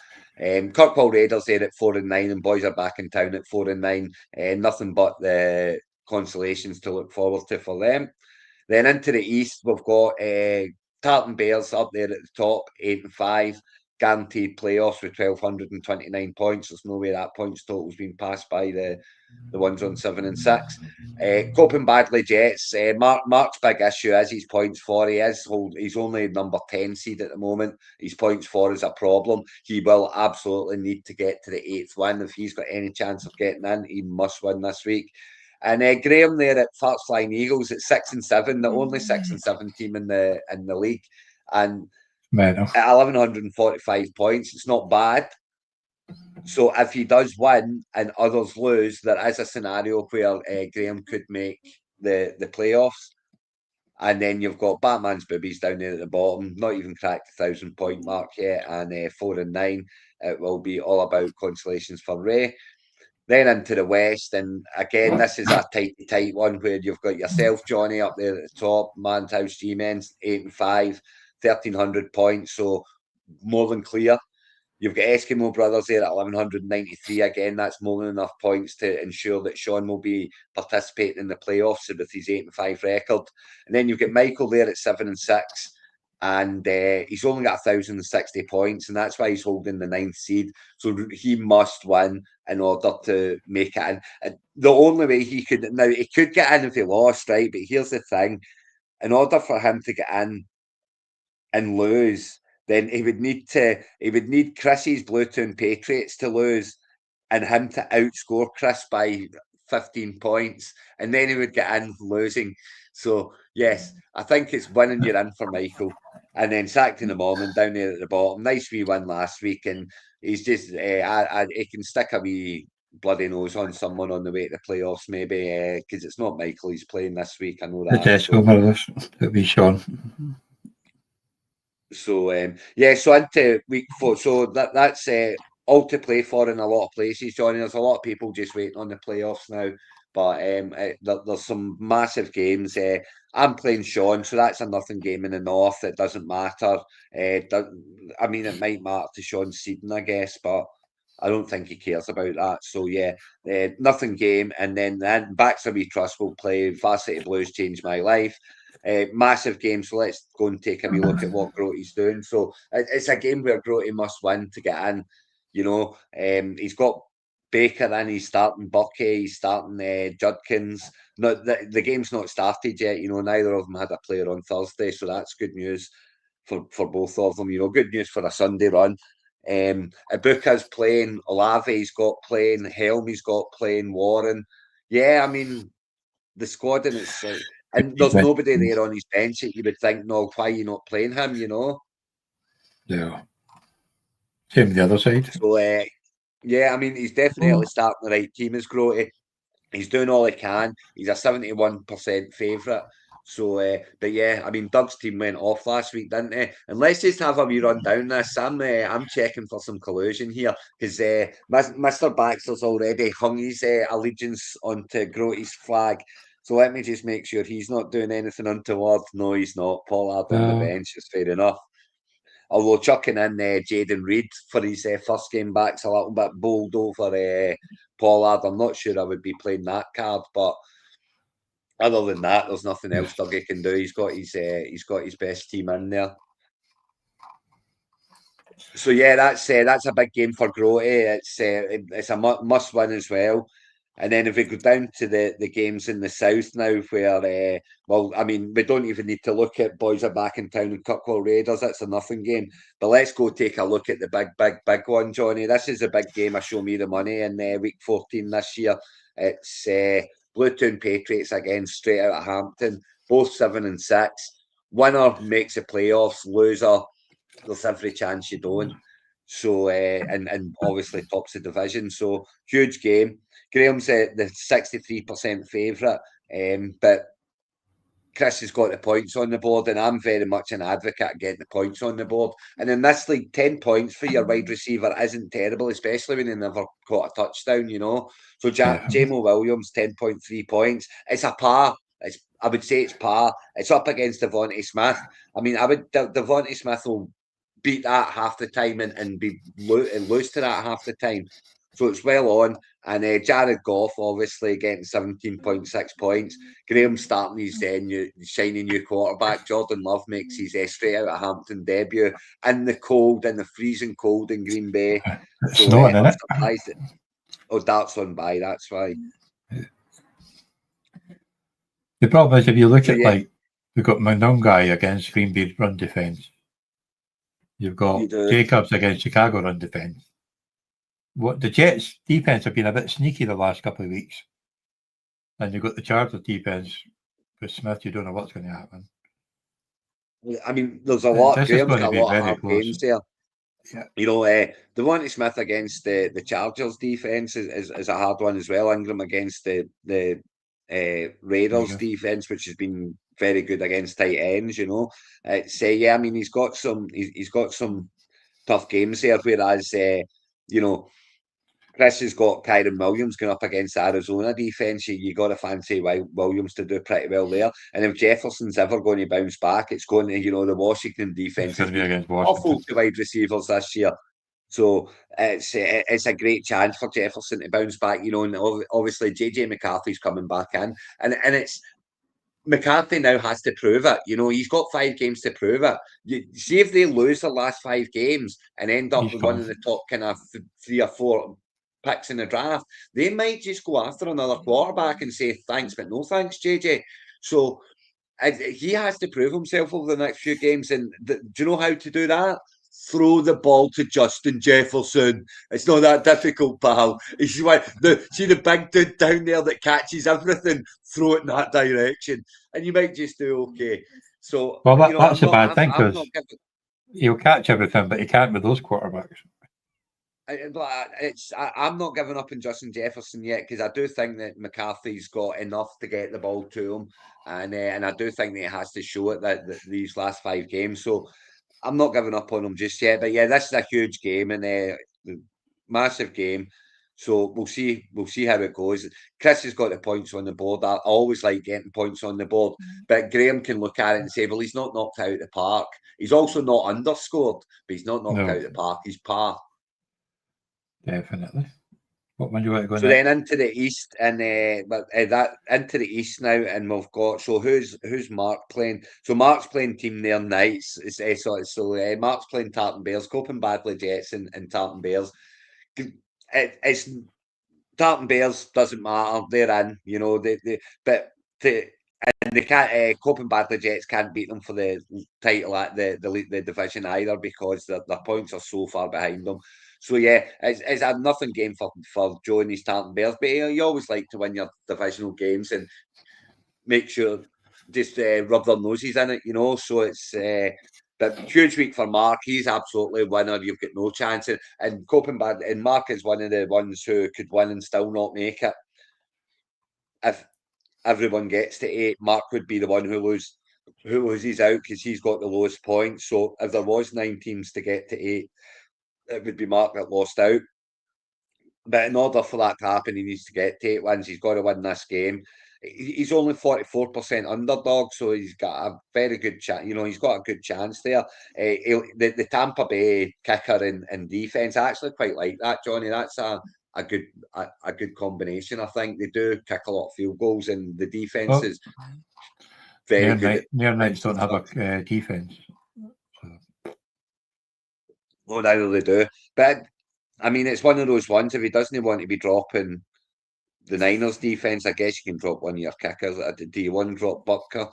Kirkwall Raiders there at 4-9, and boys are back in town at 4-9. Nothing but the consolations to look forward to for them. Then into the east, we've got Tartan Bears up there at the top, 8-5, guaranteed playoffs with 1,229 points. There's no way that points total's been passed by the ones on 7-6. Coping Badly Jets. Mark's big issue is his points for. He's only number 10 seed at the moment. His points for is a problem. He will absolutely need to get to the 8th win. If he's got any chance of getting in, he must win this week. And Graham there at First Flying Eagles at 6-7, the only 6-7 team in the league. And Mental. at 1,145 points. It's not bad. So if he does win and others lose, there is a scenario where Graham could make the playoffs. And then you've got Batman's boobies down there at the bottom, not even cracked the 1,000-point mark yet, and 4 and 9. It will be all about consolations for Ray. Then into the West, and again, this is a tight one where you've got yourself, Johnny, up there at the top, Man's House G-Men's 8 and 5, 1,300 points, so more than clear. You've got Eskimo Brothers there at 1,193. Again, that's more than enough points to ensure that Sean will be participating in the playoffs with his 8 and 5 record. And then you've got Michael there at 7 and 6. And he's only got 1,060 points, and that's why he's holding the 9th seed. So he must win in order to make it in. And the only way he could, now he could get in if he lost, right? But here's the thing: in order for him to get in and lose, then he would need Chris's Bluetoon Patriots to lose and him to outscore Chris by 15 points, and then he would get in losing. So yes, I think it's winning you're in for Michael. And then sacked in the morning down there at the bottom. Nice wee win last week, and he's just he can stick a wee bloody nose on someone on the way to the playoffs, maybe, because it's not Michael he's playing this week. I know The that. Tesco brothers. It'll be Sean. So so into week 4. So that's all to play for in a lot of places, Johnny. There's a lot of people just waiting on the playoffs now, but there's some massive games. I'm playing Sean, so that's a nothing game in the north. It doesn't matter. I mean, it might matter to Sean's seeding, I guess, but I don't think he cares about that. So yeah, nothing game, and then Backs We Trust will play Varsity Blues Changed My Life. Massive game, so let's go and take a wee look at what Grote's doing. So it's a game where Grote must win to get in. You know, he's got Baker in, he's starting Bucky, he's starting Judkins. No, the game's not started yet. You know, neither of them had a player on Thursday, so that's good news for both of them. You know, good news for a Sunday run. Ibuka's playing, Olave's got playing, Helmy's got playing, Warren. Yeah, I mean, the squad in its and there's nobody there on his bench that you would think, no, why are you not playing him, you know? Yeah. Same the other side. So, yeah, I mean, he's definitely starting the right team as Grote. He's doing all he can. He's a 71% favourite. So, but yeah, I mean, Doug's team went off last week, didn't they? And let's just have a wee run down this. I'm checking for some collusion here because Mr. Baxter's already hung his allegiance onto Grote's flag. So let me just make sure he's not doing anything untoward. No, he's not. Pollard on the bench is fair enough. Although chucking in Jaden Reed for his first game back's a little bit bold over Pollard. I'm not sure I would be playing that card, but other than that, there's nothing else Dougie can do. He's got his best team in there. So yeah, that's a big game for Grote. It's a must win as well. And then if we go down to the games in the south now, where well, I mean, we don't even need to look at Boys Are Back in Town and Kirkwall Raiders. That's a nothing game. But let's go take a look at the big one, Johnny. This is a big game. I show me the money in week 14 this year. It's Bluetoon Patriots again, straight out of Hampton. Both 7 and 6. Winner makes the playoffs. Loser, there's every chance you don't. So and obviously tops the division. So huge game. Graham's the 63% favourite, but Chris has got the points on the board, and I'm very much an advocate of getting the points on the board. And in this league, 10 points for your wide receiver isn't terrible, especially when he never caught a touchdown, you know. So Jamo Williams, 10.3 points. It's a par. I would say it's par. It's up against Devontae Smith. I mean, Devontae Smith will beat that half the time and be lose to that half the time. So it's well on. And Jared Goff obviously getting 17.6 points. Graham starting his shiny new quarterback. Jordan Love makes his straight out of Hampton debut in the cold, in the freezing cold in Green Bay. It's not, I'm isn't surprised that Dart's on by, that's why. The problem is if you look at like we've got Monongai against Green Bay run defence. You've got Jacobs against Chicago run defence. What the Jets defence have been a bit sneaky the last couple of weeks. And you've got the Chargers defence with Smith, you don't know what's going to happen. I mean, there's a lot. This is Graham's going to got a be lot of very hard close. games there. Yeah. You know, Devontae Smith against the Chargers defense is a hard one as well. Ingram against the Raiders defense, which has been very good against tight ends. You know, I mean, he's got some tough games there. Whereas, you know, Chris has got Kyron Williams going up against Arizona defense. You got to fancy Williams to do pretty well there. And if Jefferson's ever going to bounce back, it's going to, the Washington defense has been awful to wide receivers this year. So it's a great chance for Jefferson to bounce back, and obviously JJ McCarthy's coming back in. And it's McCarthy now has to prove it. He's got 5 games to prove it. See if they lose the last 5 games and end up with one of the top kind of 3 or 4 picks in the draft, they might just go after another quarterback and say thanks, but no thanks, JJ. So he has to prove himself over the next few games. And do you know how to do that? Throw the ball to Justin Jefferson. It's not that difficult, pal. See the big dude down there that catches everything, throw it in that direction, and you might just do okay. So, well, that's a bad thing because he'll catch everything, but he can't with those quarterbacks. I'm not giving up on Justin Jefferson yet because I do think that McCarthy's got enough to get the ball to him, and I do think that he has to show it that these last 5 games. So I'm not giving up on him just yet. But yeah, this is a huge game and a massive game. So we'll see how it goes. Chris has got the points on the board. I always like getting points on the board, but Graham can look at it and say, well, he's not knocked out of the park. He's also not underscored, but he's not knocked out of the park. He's par. Definitely. What one do you want to go so next? Then into the east, and into the east now, and we've got who's Mark playing? So Mark's playing team there nights. Mark's playing Tartan Bears, Copen Badley Jets, and Tartan Bears. It's Tartan Bears doesn't matter. They're in, and they can't. Copen Badley Jets can't beat them for the title at the division either because their points are so far behind them. So yeah, it's a nothing game for Joe and his Tartan Bears, but you always like to win your divisional games and make sure just rub their noses in it, So it's but huge week for Mark. He's absolutely a winner. You've got no chance. And Copenhagen, and Mark is one of the ones who could win and still not make it. If everyone gets to 8, Mark would be the one who loses out because he's got the lowest points. So if there was 9 teams to get to 8, it would be Mark that lost out. But in order for that to happen, he needs to get to 8 wins. He's got to win this game. He's only 44% underdog, so he's got a very good chance. He's got a good chance there. The Tampa Bay kicker and defense, I actually quite like that, Johnny. That's a good combination. I think they do kick a lot of field goals, and the defense is very good. Near Knights don't have a defense. Well, neither they do. But I mean, it's one of those ones. If he doesn't want to be dropping the Niners defense, I guess you can drop one of your kickers. Do you want to drop Butker?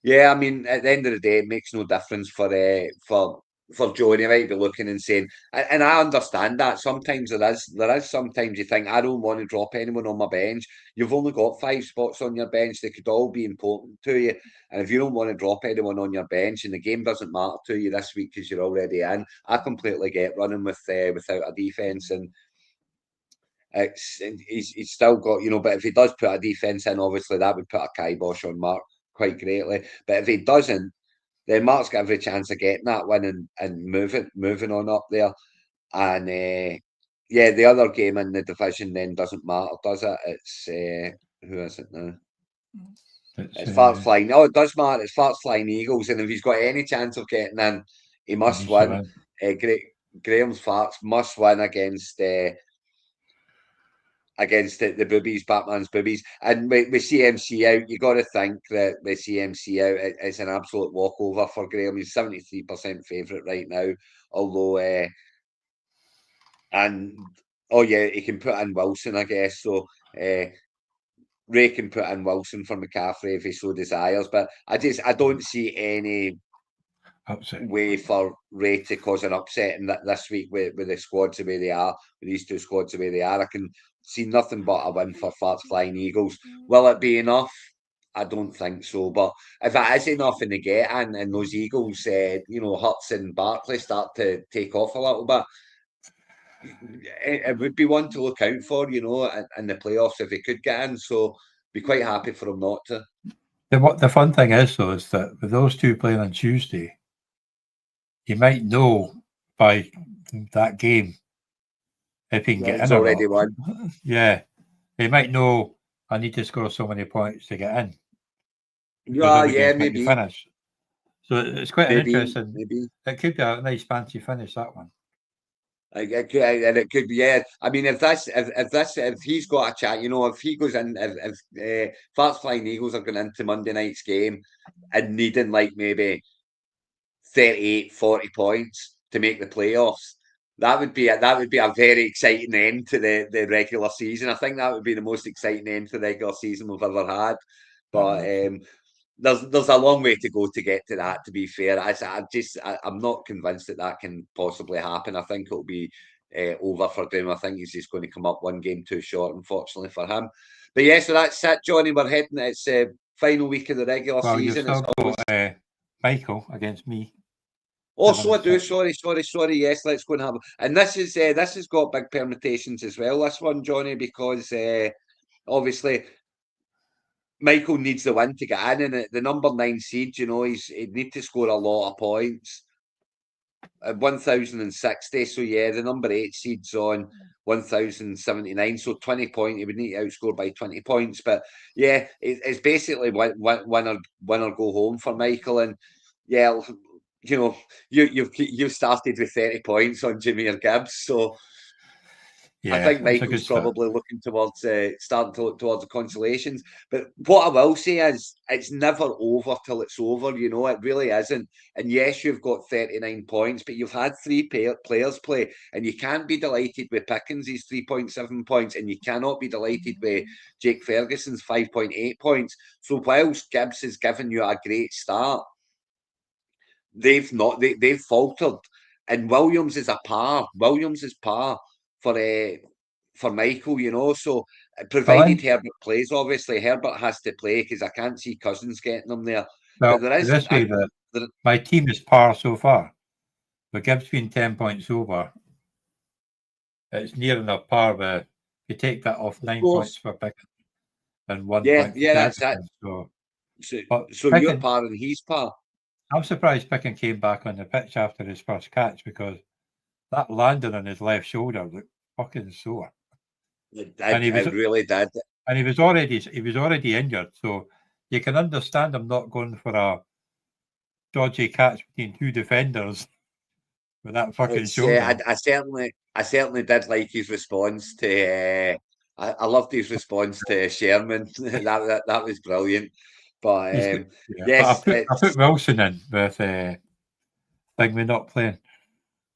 Yeah, I mean, at the end of the day, it makes no difference for Joe. And he might be looking and saying, and I understand that sometimes there is sometimes you think I don't want to drop anyone on my bench. You've only got 5 spots on your bench; they could all be important to you. And if you don't want to drop anyone on your bench, and the game doesn't matter to you this week because you're already in, I completely get running without a defense and. He's still got, but if he does put a defense in, obviously that would put a kibosh on Mark quite greatly. But if he doesn't, then Mark's got every chance of getting that win and moving on up there. And the other game in the division then doesn't matter, does it? It's who is it now? It's Farts Flying. Oh, it does matter. It's Farts Flying Eagles, and if he's got any chance of getting in, he must win. Graham's Farts must win against the boobies, Batman's boobies. And with CMC out, you got to think that with CMC out, it's an absolute walkover for Graham. He's 73% favourite right now, although, he can put in Wilson, I guess. So Ray can put in Wilson for McCaffrey if he so desires. But I don't see any way for Ray to cause an upset in this week with the squads the way they are, with these 2 squads the way they are. I can see nothing but a win for Farts Flying Eagles. Will it be enough? I don't think so. But if it is enough in the get and those Eagles, Hurts and Barkley start to take off a little bit, it would be one to look out for, in the playoffs if he could get in. So be quite happy for him not to. The fun thing is, though, is that with those two playing on Tuesday, you might know by that game if he can get in or already not. won. Yeah, he might know I need to score so many points to get in. Maybe. Finish. So it's quite an interesting. Maybe. It could be a nice fancy finish, that one. And it could be, I mean, if he's got a chat, if he goes in, if Fast Flying Eagles are going into Monday night's game and needing like maybe 38, 40 points to make the playoffs, that would be a very exciting end to the regular season. I think that would be the most exciting end to the regular season we've ever had. But there's a long way to go to get to that. To be fair, I'm not convinced that can possibly happen. I think it'll be over for Graham. I think he's just going to come up one game too short, unfortunately for him. But yeah, so that's it, Johnny. We're heading. It's final week of the regular season. You've still got Michael against me. Oh, so I do. Sorry. Yes, let's go and have. And this has got big permutations as well. This one, Johnny, because obviously Michael needs the win to get in, and the number 9 seed, he'd need to score a lot of points. 1,060. So yeah, the number 8 seed's on 1,079. So 20 points. He would need to outscore by 20 points. But yeah, it's basically win or go home for Michael. And yeah, you've started with 30 points on Jameer Gibbs, so yeah, I think Michael's probably looking towards starting to look towards the consolations. But what I will say is, it's never over till it's over. It really isn't. And yes, you've got 39 points, but you've had 3 players play, and you can't be delighted with Pickens' 3.7 points, and you cannot be delighted with Jake Ferguson's 5.8 points. So whilst Gibbs has given you a great start, they've faltered, and Williams is par. Williams is par for Michael, so provided Herbert plays, obviously Herbert has to play because I can't see Cousins getting them there. Well, but there is my team is par so far, but Gibbs been 10 points over. It's near enough par where if you take that off 9 points for Pickens and 1 point for that's it. So you're par and he's par. I'm surprised Pickens came back on the pitch after his first catch, because that landing on his left shoulder looked fucking sore. It really did. And he was already injured, so you can understand him not going for a dodgy catch between 2 defenders with that fucking shoulder. I certainly did like his response to. I loved his response to Sherman. that was brilliant. But yes, I put Wilson in with Bigman not playing.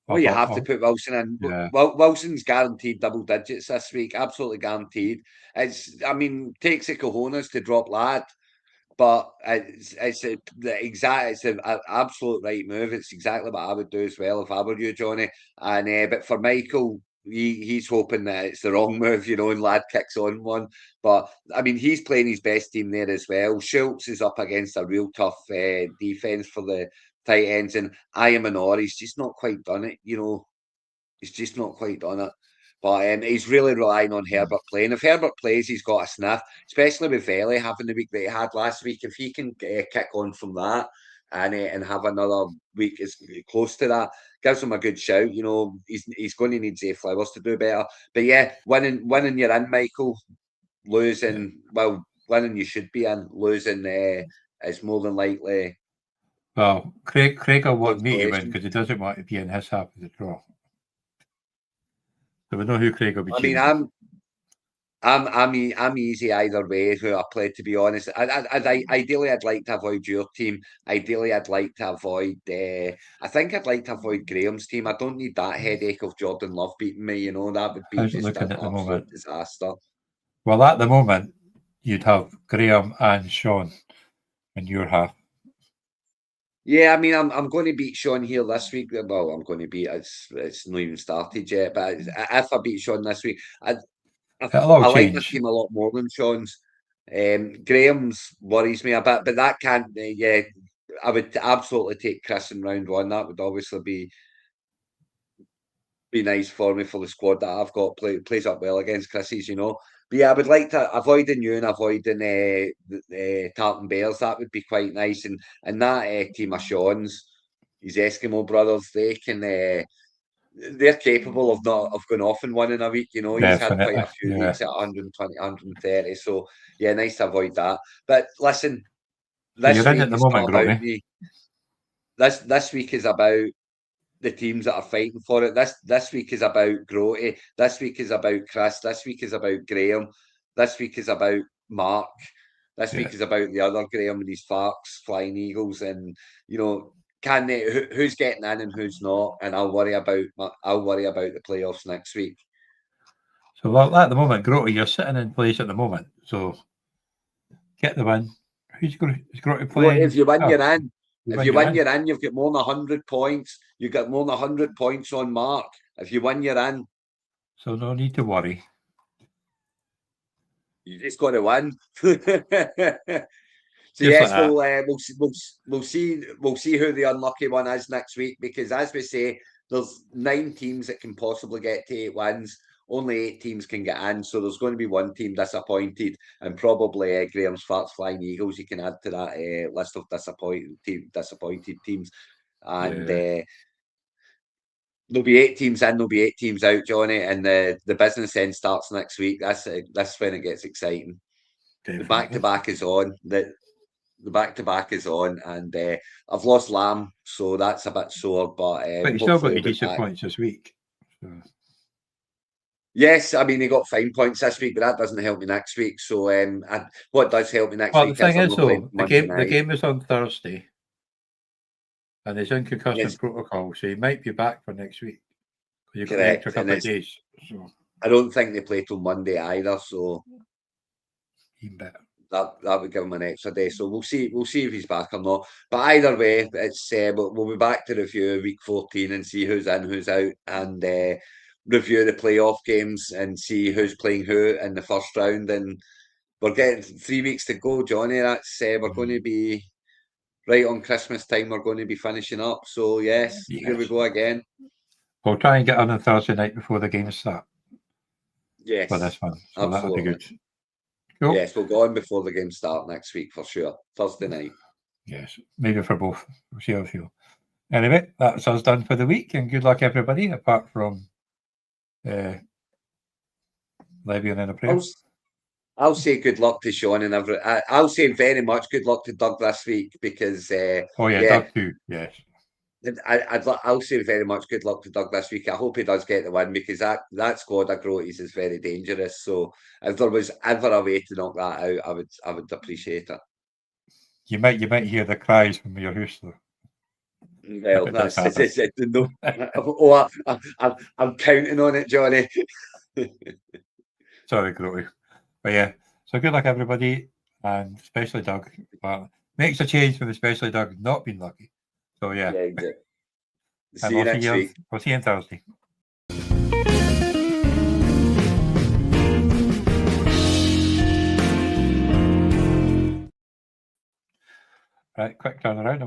Oh, you have to put Wilson in. Yeah. Wilson's guaranteed double digits this week, absolutely guaranteed. Takes the cojones to drop Lad, but it's an absolute right move. It's exactly what I would do as well if I were you, Johnny. And but for Michael, he's hoping that it's the wrong move, and Lad kicks on one. But he's playing his best team there as well. Schultz is up against a real tough defense for the tight ends, and Ayamanori's just not quite done it. He's just not quite done it. But he's really relying on Herbert playing. If Herbert plays, he's got a sniff, especially with Veli having the week that he had last week. If he can kick on from that and have another week as close to that, gives him a good shout. He's going to need Zay Flowers to do better. But yeah, winning you're in, Michael. Losing, winning you should be in. Losing is more than likely. Well, Craig will want me to win because he doesn't want to be in his half of the draw. So we know who Craig will be. I'm easy either way who I play. To be honest, ideally I'd like to avoid your team. Ideally, I'd like to avoid. I think I'd like to avoid Graham's team. I don't need that headache of Jordan Love beating me. That would be just an absolute disaster. Well, at the moment, you'd have Graham and Sean in your half. Yeah, I'm going to beat Sean here this week. Well, I'm going to beat it's not even started yet. But if I beat Sean this week, I like my team a lot more than Sean's. Graham's worries me a bit, but that can't. Yeah, I would absolutely take Chris in round one. That would obviously be nice for me for the squad that I've got. Plays up well against Chris's, But yeah, I would like to avoiding you and avoiding Tartan Bears. That would be quite nice. And that team of Sean's, his Eskimo brothers, they're capable of going off in one in a week. He's had quite Definitely. a few Yeah. weeks at 120, 130. So yeah, nice to avoid that. But listen, So this you're in week at the is moment, not about Grotty. me. This week is about the teams that are fighting for it. This week is about Grotty. This week is about Chris. This week is about Graham. This week is about Mark. This week is about the other Graham and his Farks, Flying Eagles, and can they? Who's getting in and who's not? And I'll worry about the playoffs next week. So well, at the moment, Grotty, you're sitting in place at the moment. So get the win. Who's Grotty playing? If you win, you're in. If you win, in. you're in. You've got more than 100 points. You've got more than 100 points on Mark. If you win, you're in. So no need to worry. You just got to win. So Just yes, like we'll see who the unlucky one is next week, because as we say, there's 9 teams that can possibly get to 8 wins. Only 8 teams can get in, so there's going to be one team disappointed, and probably Graham's Farts Flying Eagles. You can add to that list of disappointed teams, and there'll be 8 teams in, there'll be 8 teams out, Johnny, and the business end starts next week. That's when it gets exciting. Definitely. The back-to-back is on. The back-to-back is on, and I've lost Lamb, so that's a bit sore. But you still got your decent points this week. So. Yes, I mean, he got fine points this week, but that doesn't help me next week. So what does help me next week? The thing is, though, the game is on Thursday, and he's in concussion protocol, so he might be back for next week. You've got an extra couple of days. So. I don't think they play till Monday either, so even better. That would give him an extra day. So we'll see if he's back or not. But either way, it's we'll be back to review week 14 and see who's in, who's out, and review the playoff games and see who's playing who in the first round. And we're getting 3 weeks to go, Johnny. That's we're going to be right on Christmas time. We're going to be finishing up. So yes, here we go again. We'll try and get on Thursday night before the games start. Yes, for this one. So that'll be good. Cool. Yes, we'll go on before the game start next week for sure. Thursday night. Yes, maybe for both. We'll see how I feel. Anyway, that's us done for the week, and good luck, everybody, apart from Levy and in a prayer. I'll say good luck to Sean and I'll say very much good luck to Doug this week, because Doug too, yes. I'll say very much good luck to Doug this week. I hope he does get the win, because that squad of Groties is very dangerous. So if there was ever a way to knock that out, I would appreciate it. You might hear the cries from your house though. Well, that's no. I'm counting on it, Johnny. Sorry, Groty. But yeah, so good luck, everybody, and especially Doug. Makes a change from especially Doug not being lucky. So yeah. Exactly. See you next week. We'll see you on Thursday. Right, quick turnaround.